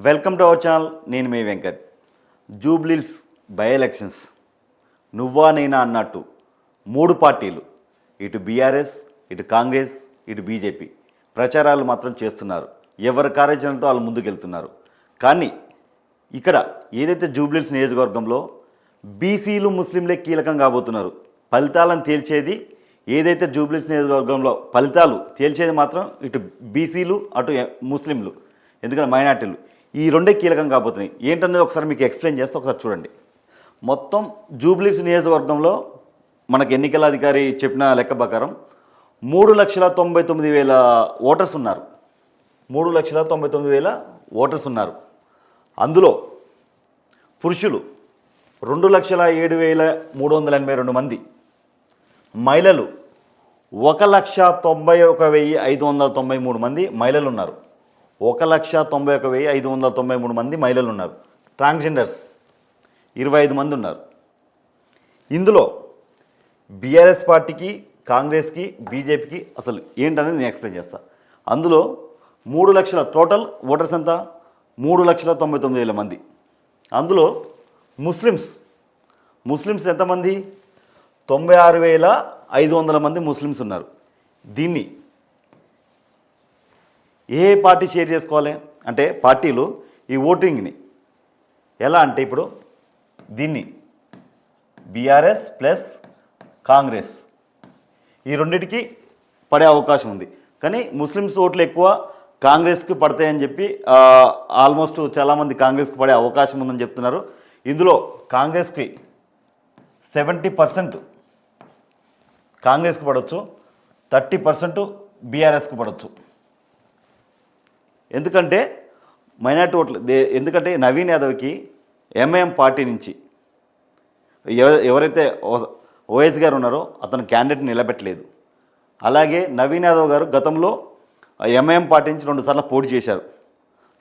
Welcome to our channel. నేను మీ Venkat. Jubilee Hills by elections నువ్వా నేనా అన్నట్టు మూడు పార్టీలు, ఇటు బీఆర్ఎస్, ఇటు కాంగ్రెస్, ఇటు బీజేపీ ప్రచారాలు మాత్రం చేస్తున్నారు. ఎవరి కార్యాచరణతో వాళ్ళు ముందుకెళ్తున్నారు. కానీ ఇక్కడ ఏదైతే జూబ్లీహిల్స్ నియోజకవర్గంలో బీసీలు ముస్లింలే కీలకం కాబోతున్నారు. ఫలితాలను తేల్చేది ఏదైతే జూబ్లీహిల్స్ నియోజకవర్గంలో ఫలితాలు తేల్చేది మాత్రం ఇటు బీసీలు, అటు ముస్లింలు, ఎందుకంటే మైనార్టీలు ఈ రెండే కీలకం కాబోతున్నాయి. ఏంటనేది ఒకసారి మీకు ఎక్స్ప్లెయిన్ చేస్తే ఒకసారి చూడండి. మొత్తం జూబ్లీహిల్స్ నియోజకవర్గంలో మనకు ఎన్నికల అధికారి చెప్పిన లెక్క ప్రకారం 3,99,000 ఓటర్స్ ఉన్నారు. 3,99,000 ఓటర్స్ ఉన్నారు. అందులో పురుషులు 2,07,382 మంది, మహిళలు 1,91,593 మంది మహిళలు ఉన్నారు. 1,91,593 మంది మహిళలు ఉన్నారు. ట్రాన్స్జెండర్స్ 25 మంది ఉన్నారు. ఇందులో బీఆర్ఎస్ పార్టీకి, కాంగ్రెస్కి, బీజేపీకి అసలు ఏంటనేది నేను ఎక్స్ప్లెయిన్ చేస్తాను. అందులో 3 లక్షల టోటల్ ఓటర్స్ ఎంత? 3,99,000 మంది. అందులో ముస్లిమ్స్ ఎంతమంది? 96,500 మంది ముస్లిమ్స్ ఉన్నారు. దీన్ని ఏ పార్టీ షేర్ చేసుకోవాలి అంటే పార్టీలు ఈ ఓటింగ్ని ఎలా అంటే ఇప్పుడు దీన్ని బీఆర్ఎస్ ప్లస్ కాంగ్రెస్ ఈ రెండింటికి పడే అవకాశం ఉంది. కానీ ముస్లిమ్స్ ఓట్లు ఎక్కువ కాంగ్రెస్కి పడతాయని చెప్పి ఆల్మోస్ట్ చాలామంది కాంగ్రెస్కి పడే అవకాశం ఉందని చెప్తున్నారు. ఇందులో కాంగ్రెస్కి 70% కాంగ్రెస్కి పడవచ్చు, 30% బీఆర్ఎస్కి పడవచ్చు. ఎందుకంటే మైనార్టీ ఓట్లు, ఎందుకంటే నవీన్ యాదవ్కి ఎంఐఎం పార్టీ నుంచి ఎవరైతే ఓఎస్ గారు ఉన్నారో అతను క్యాండిడేట్ నిలబెట్టలేదు. అలాగే నవీన్ యాదవ్ గారు గతంలో ఎంఐఎం పార్టీ నుంచి 2 సార్లు పోటీ చేశారు.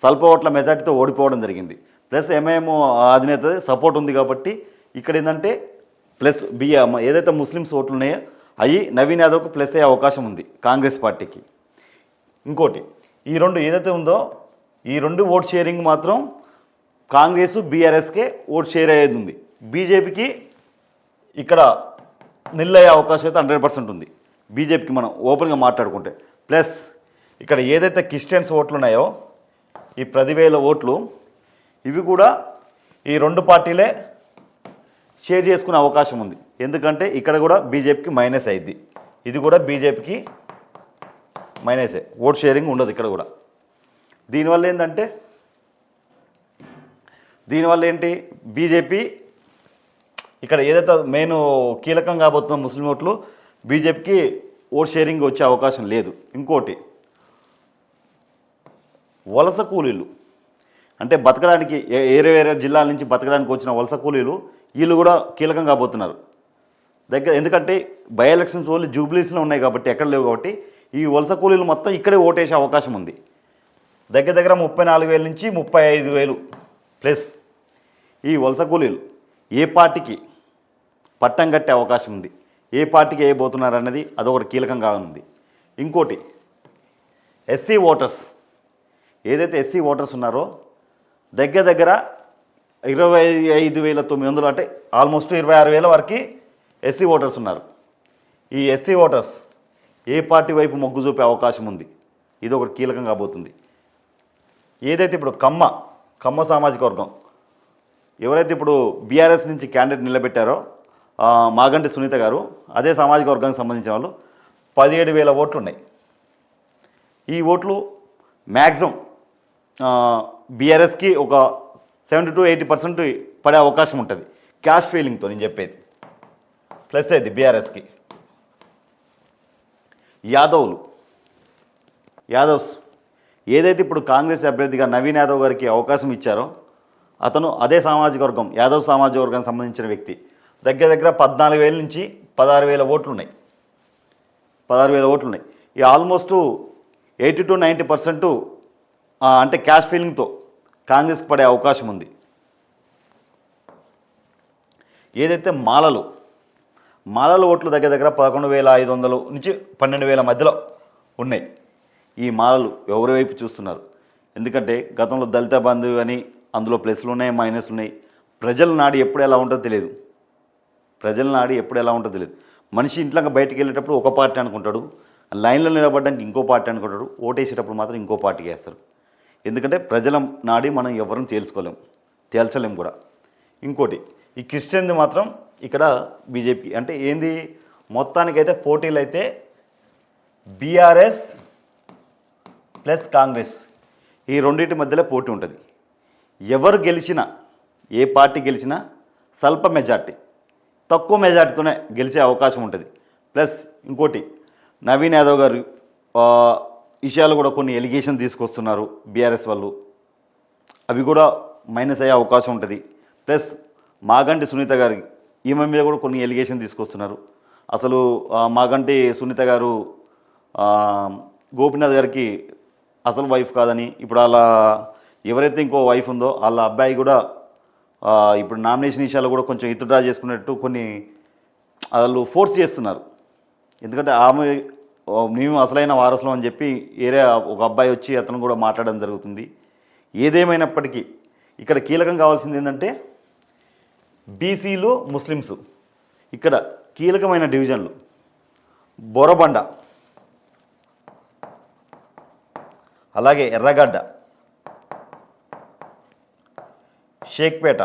స్వల్ప ఓట్ల మెజార్టీతో ఓడిపోవడం జరిగింది. ప్లస్ ఎంఐఎం అధినేత సపోర్ట్ ఉంది కాబట్టి ఇక్కడ ఏంటంటే ప్లస్ ఏదైతే ముస్లిమ్స్ ఓట్లు ఉన్నాయో అవి నవీన్ యాదవ్కు ప్లస్ అయ్యే అవకాశం ఉంది కాంగ్రెస్ పార్టీకి. ఇంకోటి ఈ రెండు ఏదైతే ఉందో ఈ రెండు ఓట్ షేరింగ్ మాత్రం కాంగ్రెస్ బీఆర్ఎస్కే ఓట్ షేర్ అయ్యేది ఉంది. బీజేపీకి ఇక్కడ నిల్ అయ్యే అవకాశం అయితే 100% ఉంది బీజేపీకి, మనం ఓపెన్గా మాట్లాడుకుంటే. ప్లస్ ఇక్కడ ఏదైతే క్రిస్టియన్స్ ఓట్లు ఉన్నాయో ఈ 10,000 ఓట్లు ఇవి కూడా ఈ రెండు పార్టీలే షేర్ చేసుకునే అవకాశం ఉంది. ఎందుకంటే ఇక్కడ కూడా బీజేపీకి మైనస్ అయింది, ఇది కూడా బీజేపీకి మైనసే, ఓట్ షేరింగ్ ఉండదు ఇక్కడ కూడా. దీనివల్ల ఏంటి బీజేపీ ఇక్కడ ఏదైతే మెయిన్ కీలకం కాబోతున్న ముస్లిం ఓట్లు బీజేపీకి ఓట్ షేరింగ్ వచ్చే అవకాశం లేదు. ఇంకోటి వలస కూలీలు అంటే బతకడానికి వేరే జిల్లాల నుంచి బతకడానికి వచ్చిన వలస కూలీలు వీళ్ళు కూడా కీలకం కాబోతున్నారు. ఎందుకంటే బై ఎలక్షన్స్ ఓన్లీ జూబ్లీస్లో ఉన్నాయి కాబట్టి ఎక్కడ లేవు కాబట్టి ఈ వలస కూలీలు మొత్తం ఇక్కడే ఓటేసే అవకాశం ఉంది. దగ్గర 34,000 నుంచి 35,000 ప్లస్ ఈ వలస కూలీలు ఏ పార్టీకి పట్టం కట్టే అవకాశం ఉంది, ఏ పార్టీకి వేయబోతున్నారు అన్నది అదొకటి కీలకంగా ఉంది. ఇంకోటి ఎస్సీ ఓటర్స్, ఏదైతే ఎస్సీ ఓటర్స్ ఉన్నారో దగ్గర 25,900 అంటే ఆల్మోస్ట్ 26,000 వరకు ఎస్సీ ఓటర్స్ ఉన్నారు. ఈ ఎస్సీ ఓటర్స్ ఏ పార్టీ వైపు మొగ్గు చూపే అవకాశం ఉంది, ఇది ఒకటి కీలకం కాబోతుంది. ఏదైతే ఇప్పుడు కమ్మ సామాజిక వర్గం ఎవరైతే ఇప్పుడు బీఆర్ఎస్ నుంచి క్యాండిడేట్ నిలబెట్టారో మాగంటి సునీత గారు, అదే సామాజిక వర్గానికి సంబంధించిన వాళ్ళు 17,000 ఓట్లు ఉన్నాయి. ఈ ఓట్లు మ్యాక్సిమం బీఆర్ఎస్కి ఒక 70 to 80% పడే అవకాశం ఉంటుంది క్యాష్ ఫీలింగ్తో నేను చెప్పేది. ప్లస్ అయితే బీఆర్ఎస్కి యాదవ్స్ ఏదైతే ఇప్పుడు కాంగ్రెస్ అభ్యర్థిగా నవీన్ యాదవ్ గారికి అవకాశం ఇచ్చారో అతను అదే సామాజిక వర్గం, యాదవ్ సామాజిక వర్గానికి సంబంధించిన వ్యక్తి. దగ్గర 14,000 నుంచి 16,000 ఓట్లు ఉన్నాయి. 16,000 ఓట్లు ఉన్నాయి. ఈ ఆల్మోస్ట్ 80 to 90% అంటే క్యాష్ ఫీలింగ్తో కాంగ్రెస్కి పడే అవకాశం ఉంది. ఏదైతే మాలలు ఓట్లు దగ్గర 11,500 నుంచి 12,000 మధ్యలో ఉన్నాయి. ఈ మాలలు ఎవరి వైపు చూస్తున్నారు? ఎందుకంటే గతంలో దళిత బంధు అని అందులో ప్లస్లు ఉన్నాయి, మైనస్లు ఉన్నాయి. ప్రజల నాడి ఎప్పుడు ఎలా ఉంటుందో తెలియదు. ప్రజల నాడి ఎప్పుడు ఎలా ఉంటుందో తెలియదు. మనిషి ఇంట్లో బయటికి వెళ్ళేటప్పుడు ఒక పార్టీ అనుకుంటాడు, లైన్లో నిలబడడానికి ఇంకో పార్టీ అనుకుంటాడు, ఓటేసేటప్పుడు మాత్రం ఇంకో పార్టీకి వేస్తారు. ఎందుకంటే ప్రజల నాడి మనం ఎవరిని తేల్చలేం కూడా. ఇంకోటి, ఈ క్రిస్టియన్ది మాత్రం ఇక్కడ బీజేపీ అంటే ఏంది, మొత్తానికైతే పోటీలు అయితే బీఆర్ఎస్ ప్లస్ కాంగ్రెస్ ఈ రెండింటి మధ్యలో పోటీ ఉంటుంది. ఎవరు గెలిచినా, ఏ పార్టీ గెలిచినా స్వల్ప మెజార్టీ, తక్కువ మెజార్టీతోనే గెలిచే అవకాశం ఉంటుంది. ప్లస్ ఇంకోటి, నవీన్ యాదవ్ గారు విషయాలు కూడా కొన్ని ఎలిగేషన్ తీసుకొస్తున్నారు బీఆర్ఎస్ వాళ్ళు, అవి కూడా మైనస్ అయ్యే అవకాశం ఉంటుంది. ప్లస్ మాగంటి సునీత గారి ఈమె మీద కూడా కొన్ని ఎలిగేషన్ తీసుకొస్తున్నారు. అసలు మాగంటి సునీత గారు గోపీనాథ్ గారికి అసలు వైఫ్ కాదని, ఇప్పుడు వాళ్ళ ఎవరైతే ఇంకో వైఫ్ ఉందో వాళ్ళ అబ్బాయి కూడా ఇప్పుడు నామినేషన్ విషయాలు కూడా కొంచెం విత్డ్రా చేసుకున్నట్టు కొన్ని వాళ్ళు ఫోర్స్ చేస్తున్నారు. ఎందుకంటే ఆమె మేము అసలైన వారసులం అని చెప్పి ఏరే ఒక అబ్బాయి వచ్చి అతను కూడా మాట్లాడడం జరుగుతుంది. ఏదేమైనప్పటికీ ఇక్కడ కీలకం కావాల్సింది ఏంటంటే బీసీలు, ముస్లిమ్స్ ఇక్కడ కీలకమైన డివిజన్లు బోరబండ, అలాగే ఎర్రగడ్డ, షేక్పేట,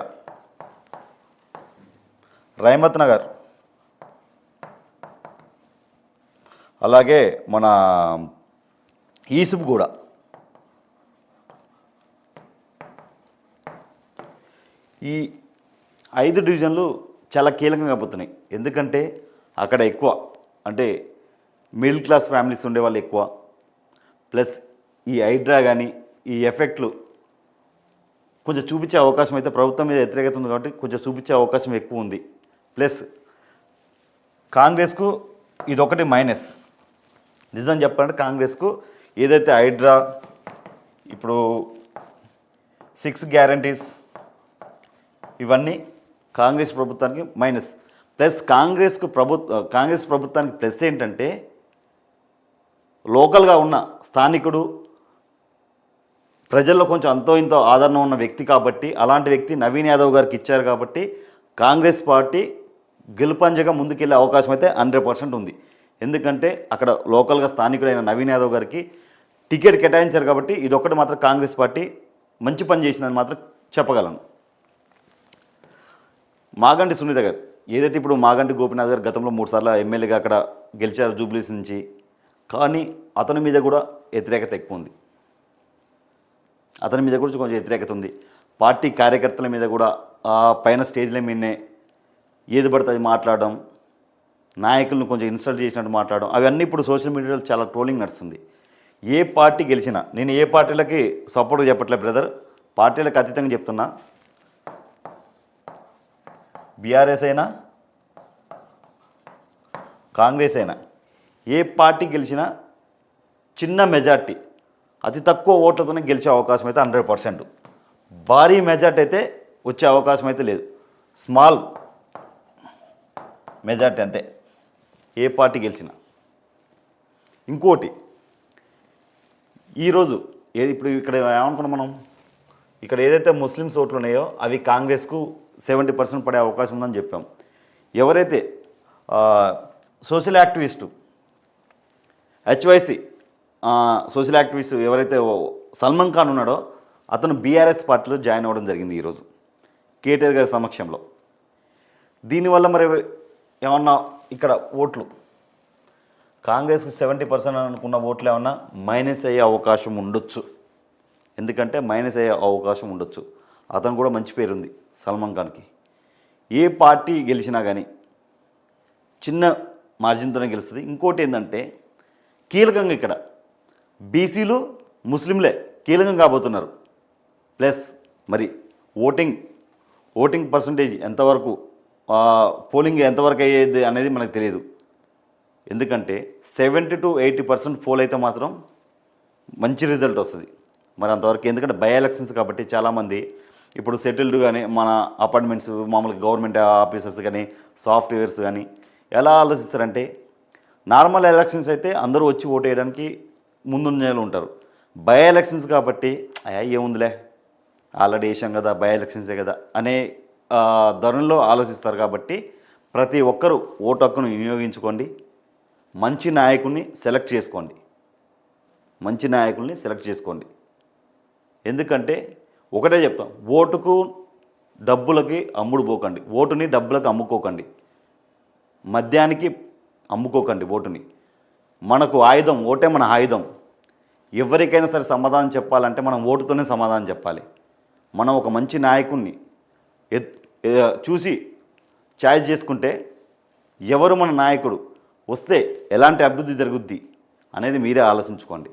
రైమత్ నగర్, అలాగే మన ఈసుబ్గూడ. ఈ 5 డివిజన్లు చాలా కీలకంగా పోతున్నాయి. ఎందుకంటే అక్కడ ఎక్కువ అంటే మిడిల్ క్లాస్ ఫ్యామిలీస్ ఉండేవాళ్ళు ఎక్కువ. ప్లస్ ఈ హైడ్రా కానీ ఈ ఎఫెక్ట్లు కొంచెం చూపించే అవకాశం అయితే ప్రభుత్వం మీద వ్యతిరేకత ఉంది కాబట్టి కొంచెం చూపించే అవకాశం ఎక్కువ ఉంది. ప్లస్ కాంగ్రెస్కు ఇదొకటి మైనస్. నిజం చెప్పాలంటే కాంగ్రెస్కు ఏదైతే హైడ్రా, ఇప్పుడు 6 గ్యారంటీస్ ఇవన్నీ కాంగ్రెస్ ప్రభుత్వానికి మైనస్. ప్లస్ కాంగ్రెస్ ప్రభుత్వానికి ప్లస్ ఏంటంటే లోకల్గా ఉన్న స్థానికుడు, ప్రజల్లో కొంచెం అంతో ఇంతో ఆదరణ ఉన్న వ్యక్తి కాబట్టి, అలాంటి వ్యక్తి నవీన్ యాదవ్ గారికి ఇచ్చారు కాబట్టి కాంగ్రెస్ పార్టీ గెలుపంజగా ముందుకెళ్ళే అవకాశం అయితే 100% ఉంది. ఎందుకంటే అక్కడ లోకల్గా స్థానికుడైన నవీన్ యాదవ్ గారికి టికెట్ కేటాయించారు కాబట్టి ఇదొక్కటి మాత్రం కాంగ్రెస్ పార్టీ మంచి పని చేసిందని మాత్రం చెప్పగలను. మాగంటి సునీత గారు ఏదైతే ఇప్పుడు మాగంటి గోపీనాథ్ గారు గతంలో 3 సార్లు ఎమ్మెల్యేగా అక్కడ గెలిచారు జూబ్లీస్ నుంచి, కానీ అతని మీద కూడా వ్యతిరేకత ఎక్కువ ఉంది. అతని మీద కూడా కొంచెం వ్యతిరేకత ఉంది. పార్టీ కార్యకర్తల మీద కూడా పైన స్టేజ్ల మీదనే ఏది పడితే అది మాట్లాడడం, నాయకులను కొంచెం ఇన్సల్ట్ చేసినట్టు మాట్లాడడం, అవన్నీ ఇప్పుడు సోషల్ మీడియాలో చాలా ట్రోలింగ్ నడుస్తుంది. ఏ పార్టీ గెలిచినా, నేను ఏ పార్టీలకి సపోర్ట్ చెప్పట్లేదు బ్రదర్, పార్టీలకు అతీతంగా చెప్తున్నా, బీఆర్ఎస్ అయినా కాంగ్రెస్ అయినా ఏ పార్టీ గెలిచినా చిన్న మెజార్టీ, అతి తక్కువ ఓట్లతోనే గెలిచే అవకాశం అయితే 100%. భారీ మెజార్టీ అయితే వచ్చే అవకాశం అయితే లేదు. స్మాల్ మెజార్టీ అంతే ఏ పార్టీ గెలిచినా. ఇంకోటి, ఈరోజు ఇప్పుడు ఇక్కడ ఏమనుకున్నాం మనం, ఇక్కడ ఏదైతే ముస్లిమ్స్ ఓట్లు ఉన్నాయో అవి కాంగ్రెస్కు 70% పడే అవకాశం ఉందని చెప్పాం. ఎవరైతే సోషల్ యాక్టివిస్టు హెచ్వైసి సోషల్ యాక్టివిస్ట్ ఎవరైతే సల్మాన్ ఖాన్ ఉన్నాడో అతను బీఆర్ఎస్ పార్టీలో జాయిన్ అవ్వడం జరిగింది ఈరోజు కేటీఆర్ గారి సమక్షంలో. దీనివల్ల మరి ఏమన్నా ఇక్కడ ఓట్లు కాంగ్రెస్కి 70% అనుకున్న ఓట్లు ఏమన్నా మైనస్ అయ్యే అవకాశం ఉండొచ్చు. ఎందుకంటే మైనస్ అయ్యే అవకాశం ఉండొచ్చు. అతను కూడా మంచి పేరుంది సల్మాన్ ఖాన్కి. ఏ పార్టీ గెలిచినా కానీ చిన్న మార్జిన్తోనే గెలుస్తుంది. ఇంకోటి ఏంటంటే కీలకంగా ఇక్కడ బీసీలు, ముస్లింలే కీలకం కాబోతున్నారు. ప్లస్ మరి ఓటింగ్ పర్సంటేజ్ ఎంతవరకు, పోలింగ్ ఎంతవరకు అయ్యేది అనేది మనకు తెలియదు. ఎందుకంటే 70 to 80% పోల్ అయితే మాత్రం మంచి రిజల్ట్ వస్తుంది. మరి అంతవరకు ఎందుకంటే బై ఎలక్షన్స్ కాబట్టి చాలామంది ఇప్పుడు సెటిల్డ్ కానీ మన అపార్ట్మెంట్స్ మామూలుగా గవర్నమెంట్ ఆఫీసర్స్ కానీ సాఫ్ట్వేర్స్ కానీ ఎలా ఆలోచిస్తారంటే నార్మల్ ఎలక్షన్స్ అయితే అందరూ వచ్చి ఓటు వేయడానికి ముందుంజలో ఉంటారు. బై ఎలక్షన్స్ కాబట్టి ఏముందిలే ఆల్రెడీ వేసాం కదా, బై ఎలక్షన్సే కదా అనే ధోరణిలో ఆలోచిస్తారు. కాబట్టి ప్రతి ఒక్కరూ ఓటు హక్కును వినియోగించుకోండి, మంచి నాయకుడిని సెలెక్ట్ చేసుకోండి, మంచి నాయకుల్ని సెలెక్ట్ చేసుకోండి. ఎందుకంటే ఒకటే చెప్తాం, ఓటుకు డబ్బులకి అమ్ముడు పోకండి, ఓటుని డబ్బులకు అమ్ముకోకండి, మద్యానికి అమ్ముకోకండి ఓటుని. మనకు ఆయుధం ఓటే, మన ఆయుధం. ఎవరికైనా సరే సమాధానం చెప్పాలంటే మనం ఓటుతోనే సమాధానం చెప్పాలి. మనం ఒక మంచి నాయకుడిని చూసి ఛాయిస్ చేసుకుంటే ఎవరు మన నాయకుడు వస్తే ఎలాంటి అభివృద్ధి జరుగుద్ది అనేది మీరే ఆలోచించుకోండి.